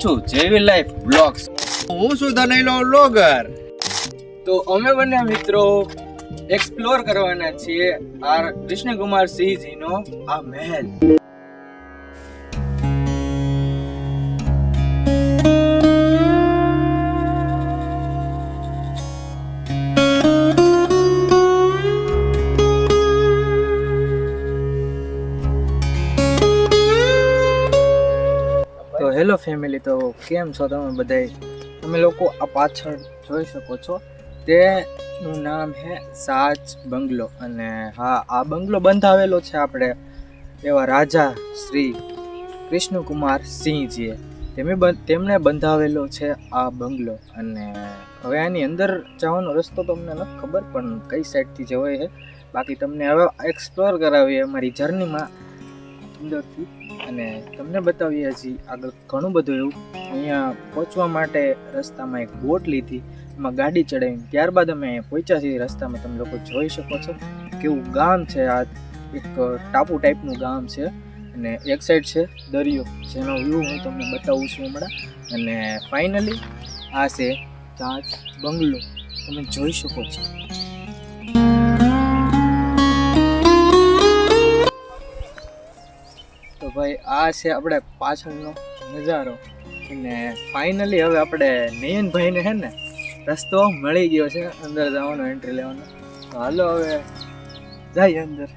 છું જેવી life blogs. હું છું ધનેલો વ્લોગર. તો અમે બંને મિત્રો એક્સપ્લોર કરવાના છીએ આર કૃષ્ણકુમાર સિંહજીનો આ મહેલ. તો હેલો ફેમિલી, તો કેમ છો તમે બધાય? તમે લોકો આ પાછળ જોઈ શકો છો તેનું નામ છે સાચ બંગલો. અને હા, આ બંગલો બંધાવેલો છે આપણે એવા રાજા શ્રી કૃષ્ણકુમાર સિંહજીએ. તેમણે બંધાવેલો છે આ બંગલો. અને હવે આની અંદર જવાનો રસ્તો તમને નથી ખબર, પણ કઈ સાઈડથી જવાય છે. બાકી તમને હવે એક્સપ્લોર કરાવીએ અમારી જર્નીમાં અંદરથી, અને તમને બતાવીએ છીએ આગળ ઘણું બધું એવું. અહીંયા પહોંચવા માટે રસ્તામાં એક બોટ લીધી, એમાં ગાડી ચડાવીને ત્યારબાદ અમે અહીંયા પહોંચ્યા છીએ. રસ્તામાં તમે લોકો જોઈ શકો છો કેવું ગામ છે. આ એક ટાપુ ટાઈપનું ગામ છે, અને એક સાઈડ છે દરિયો, જેનો વ્યૂ હું તમને બતાવું છું હમણાં. અને ફાઇનલી આ છે સાચ બંગલો, તમે જોઈ શકો છો. તો ભાઈ, આ છે આપણે પાછળનો નજારો. અને ફાઇનલી હવે આપણે નયનભાઈને છે ને રસ્તો મળી ગયો છે અંદર જવાનો, એન્ટ્રી લેવાનો. તો હાલો હવે જઈએ અંદર.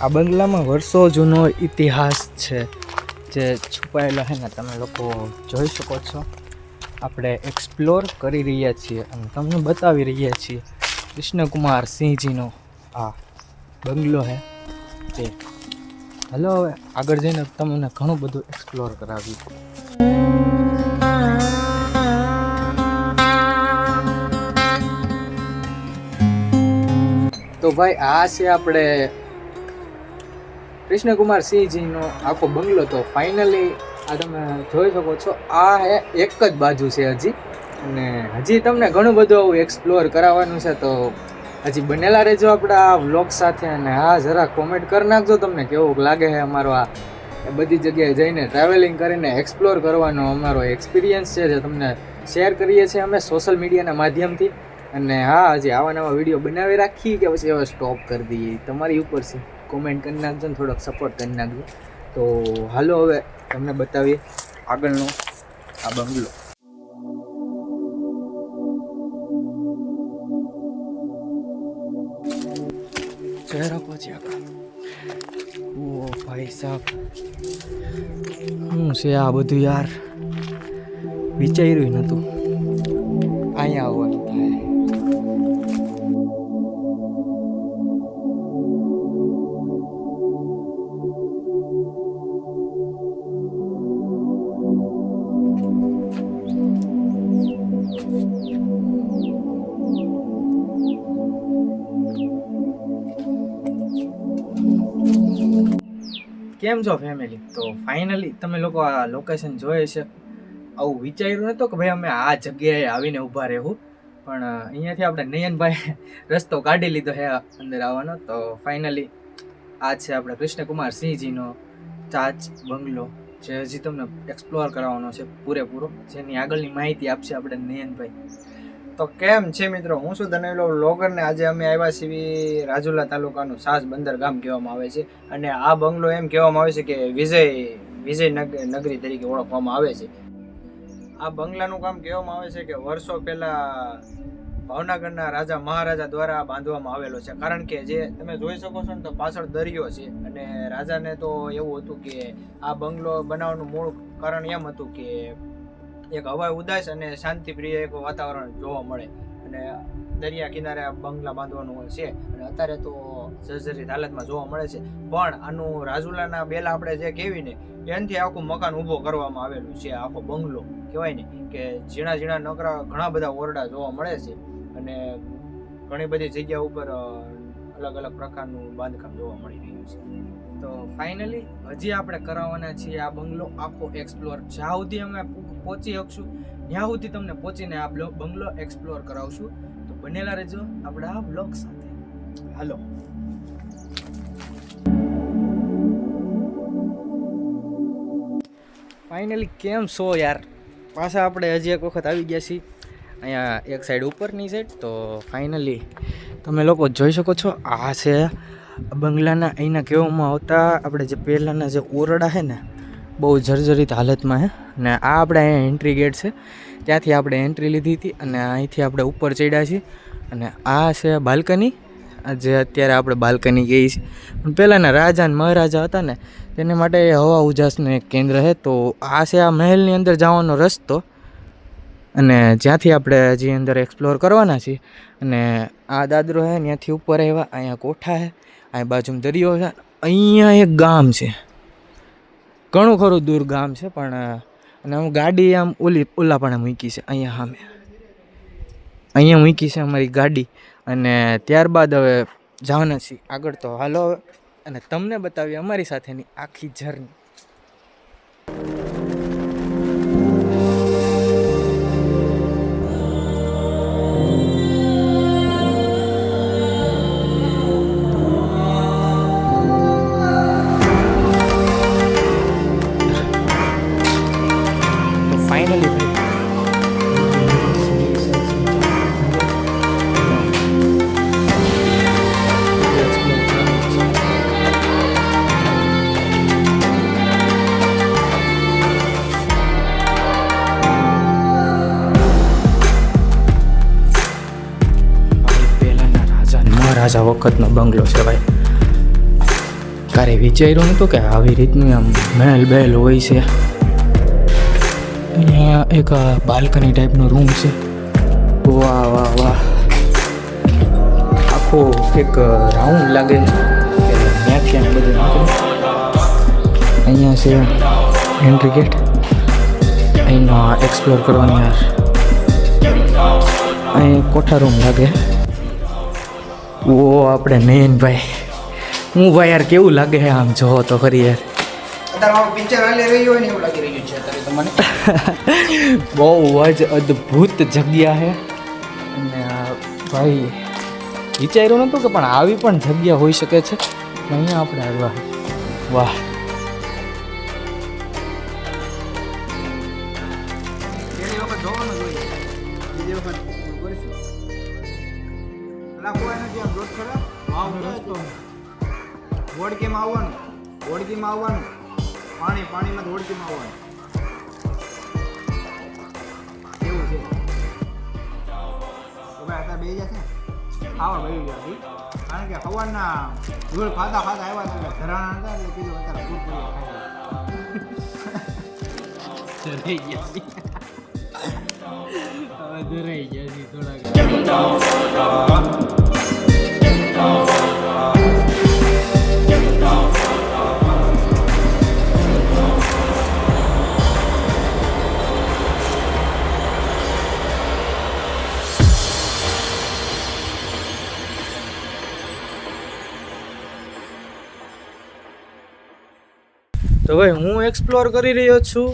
આ બંગલામાં વર્ષો જૂનો ઇતિહાસ છે જે છુપાયેલો છે ને, તમે લોકો જોઈ શકો છો. આપણે એક્સપ્લોર કરી રહ્યા છીએ અને તમને બતાવી રહ્યા છીએ કૃષ્ણકુમાર સિંહજીનો આ બંગલો છે તે. હલો હવે આગળ જઈને તમને ઘણું બધું એક્સપ્લોર કરાવ્યું. તો ભાઈ, આ છે આપણે કૃષ્ણકુમાર સિંહજીનો આખો બંગલો. તો ફાઇનલી આ તમે જોઈ શકો છો, આ એક જ બાજુ છે હજી, અને હજી તમને ઘણું બધું આવું એક્સપ્લોર કરાવવાનું છે. તો હજી બનેલા રહેજો આપણા વ્લોગ સાથે. અને હા, જરા કોમેન્ટ કરી નાખજો તમને કેવું લાગે છે અમારો આ બધી જગ્યાએ જઈને ટ્રાવેલિંગ કરીને એક્સપ્લોર કરવાનો અમારો એક્સપિરિયન્સ છે, જે તમને શેર કરીએ છીએ અમે સોશિયલ મીડિયાના માધ્યમથી. અને હા, હજી આવા નવા વિડીયો બનાવી રાખીએ કે પછી હવે સ્ટોપ કરી દઈએ, તમારી ઉપર છે. કોમેન્ટ કરી નાખજો ને થોડોક સપોર્ટ કરી નાખજો. તો હાલો હવે તમને બતાવીએ આગળનો આ બંગલો. ચહેરા પછી આગળ. ઓ ભાઈ સાહેબ, શું છે આ બધું યાર? વિચાર્યું નહોતું અહીંયા આવવાનું થાય. કેમ છો ફેમિલી? તો ફાઇનલી તમે લોકો આ લોકેશન જોઈએ છે. આવું વિચાર્યું નહોતું કે ભાઈ અમે આ જગ્યાએ આવીને ઊભા રહેવું, પણ અહીંયાથી આપણે નયનભાઈ રસ્તો કાઢી લીધો છે અંદર આવવાનો. તો ફાઇનલી આ છે આપણે કૃષ્ણકુમાર સિંહજીનો સાચ બંગલો, જે હજી તમને એક્સપ્લોર કરાવવાનો છે પૂરેપૂરો, જેની આગળની માહિતી આપશે આપણે નયનભાઈ. તો કેમ છે મિત્રો, હું છું ધનેલો વ્લોગર ને આજે અમે આવ્યા છીએ રાજુલા તાલુકાનું સાસ બંદર ગામ કહેવામાં આવે છે. અને આ બંગલો એમ કહેવામાં આવે છે કે વિજય નગરી તરીકે ઓળખવામાં આવે છે. આ બંગલાનું કામ કહેવામાં આવે છે કે વર્ષો પહેલા ભાવનગરના રાજા મહારાજા દ્વારા બાંધવામાં આવેલો છે. કારણ કે જે તમે જોઈ શકો છો ને, તો પાછળ દરિયો છે, અને રાજાને તો એવું હતું કે આ બંગલો બનાવવાનું મૂળ કારણ એમ હતું કે એક હવાઈ ઉદાસ અને શાંતિપ્રિય એક વાતાવરણ જોવા મળે, અને દરિયા કિનારે આ બંગલા બાંધવાનું છે. અને અત્યારે તો જર્જરિત હાલતમાં જોવા મળે છે, પણ આનું રાજુલાના બેલા આપણે જે કહેવી ને, એનાથી આખું મકાન ઊભો કરવામાં આવેલું છે. આખો બંગલો કહેવાય ને કે ઝીણા ઝીણા નકરા ઘણા બધા ઓરડા જોવા મળે છે, અને ઘણી બધી જગ્યા ઉપર અલગ અલગ પ્રકારનું બાંધકામ જોવા મળી રહ્યું છે. તો ફાઇનલી હજી આપણે કરાવવાના છીએ આ બંગલો આખો એક્સપ્લોર. જ્યાં સુધી અમે પહોંચી શકશું ત્યાં સુધી તમને પહોંચીને આ બંગલો એક્સપ્લોર કરાવશું. તો બનેલા રહેજો આપણા બ્લોગ સાથે. હાલો. ફાઇનલી કેમ છો યાર? પાછા આપણે હજી એક વખત આવી ગયા છીએ અહીંયા એક સાઈડ ઉપરની સાઈડ. તો ફાઇનલી તમે લોકો જોઈ શકો છો, આ છે બંગલાના અહીંના કહેવામાં આવતા આપણે જે પહેલાંના જે ઓરડા છે ને બહુ જર્જરિત હાલતમાં છે. અને આ આપણે અહીંયા એન્ટ્રી ગેટ છે, ત્યાંથી આપણે એન્ટ્રી લીધી હતી અને અહીંથી આપણે ઉપર ચડ્યા છીએ. અને આ છે બાલ્કની, જે અત્યારે આપણે બાલ્કની ગઈ છે. પણ પહેલાંના રાજા અને મહારાજા હતા ને તેને માટે હવા ઉજાસનું એક કેન્દ્ર છે. તો આ છે આ મહેલની અંદર જવાનો રસ્તો, અને જ્યાંથી આપણે હજી અંદર એક્સપ્લોર કરવાના છીએ. અને આ દાદરો છે ત્યાંથી ઉપર આવ્યા, અહીંયા કોઠા છે, અહીંયા બાજુમાં દરિયો છે. અહીંયા એક ગામ છે, ઘણું ખરું દૂર ગામ છે, પણ અને હું ગાડી આમ ઓલા પણ મૂકી છે અહીંયા સામે, અહીંયા મૂકી છે અમારી ગાડી. અને ત્યારબાદ હવે જવાના છીએ આગળ. તો હાલો હવે અને તમને બતાવીએ અમારી સાથેની આખી જર્ની. રાજા વખતનો બંગલો છે ભાઈ. ક્યારે વિચાર્યું નહોતું કે આવી રીતનું આમ મહેલ બહેલ હોય છે. અહીંયા એક બાલ્કની ટાઈપનો રૂમ છે. વાહ વાહ વાહ, આખો એક રાઉન્ડ લાગે છે કે ત્યાંથી આમ બધું નીકળે. અહીંયા છે એન્ટ્રી ગેટ, અહીંનો એક્સપ્લોર કરવાની યાર. અહીં કોઠા રૂમ લાગે. ઓ આપણે નયનભાઈ, હું ભાઈ યાર કેવું લાગે છે આમ જોવો તો ખરી યાર. પિક્ચર હાલી રહ્યું હોય ને એવું લાગી રહ્યું છે અત્યારે તમને. બહુ જ અદ્ભુત જગ્યા છે. અને ભાઈ વિચાર્યું નહોતું કે પણ આવી પણ જગ્યા હોઈ શકે છે. અહીંયા આપણે આવ્યા. વાહ, પહેલી વખત જોવાનું જોઈએ, બીજી વખત કરીશું. હોડકીમાં આવવાનું, હોડકીમાં આવવાનું, પાણીમાં હોડકીમાં આવવાનું. એવું છે તો ભાઈ અત્યારે બે જશે ખાવા બેસી ગયા. કારણ કે સવારના ધૂળ ખાતા આવ્યા હતા, ધરાણા હતા એટલે કીધું અત્યારે ફૂડ ધરાઈ ગયા છે થોડાક. તો ભાઈ હું એક્સપ્લોર કરી રહ્યો છું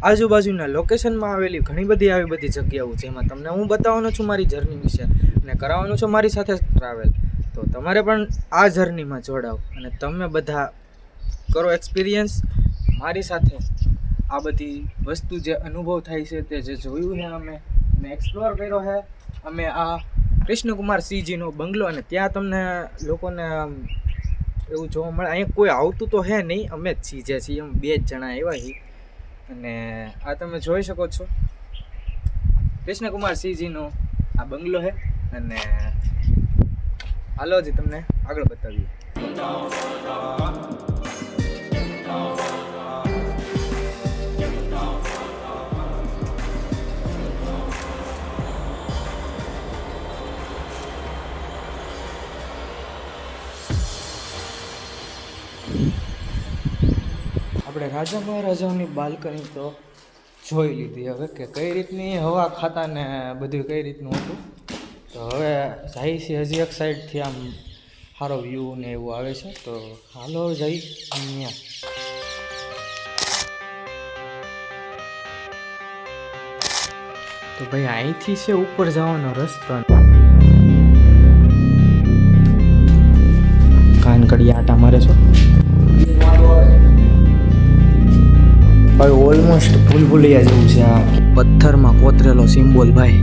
આજુબાજુના લોકેશનમાં આવેલી ઘણી બધી આવી બધી જગ્યાઓ, જેમાં તમને હું બતાવવાનો છું મારી જર્ની વિશે અને કરાવવાનો છું મારી સાથે ટ્રાવેલ. તો તમારે પણ આ જર્નીમાં જોડાવ અને તમે બધા કરો એક્સપિરિયન્સ મારી સાથે. આ બધી વસ્તુ જે અનુભવ થાય છે તે જે જોયું છે અમે એક્સપ્લોર કર્યો છે અમે આ કૃષ્ણકુમાર સિંહજીનો બંગલો. અને ત્યાં તમને લોકોને એવું જોવા મળે. અહીંયા કોઈ આવતું તો હે નહીં, અમે જ છીએ છીએ, અમે 2 જ જણા આવ્યા છીએ. અને આ તમે જોઈ શકો છો કૃષ્ણકુમાર સિંહજીનો આ બંગલો છે. અને હાલો જ તમને આગળ બતાવીએ. આપણે રાજા મહારાજાઓની બાલ્કની તો જોઈ લીધી હવે કે કઈ રીતની હવા ખાતા ને બધું કઈ રીતનું હતું. તો હવે જાય છે હજી એક સાઈડથી આમ સારો વ્યૂ ને એવું આવે છે. તો હાલો જઈ અહીંયા. તો ભાઈ અહીંથી છે ઉપર જવાનો રસ્તો. કાનકડી આટા મારે છો ભાઈ. ઓલમોસ્ટ ભૂલભુલૈયા જેવું છે આ પથ્થરમાં કોતરેલો સિમ્બોલ ભાઈ.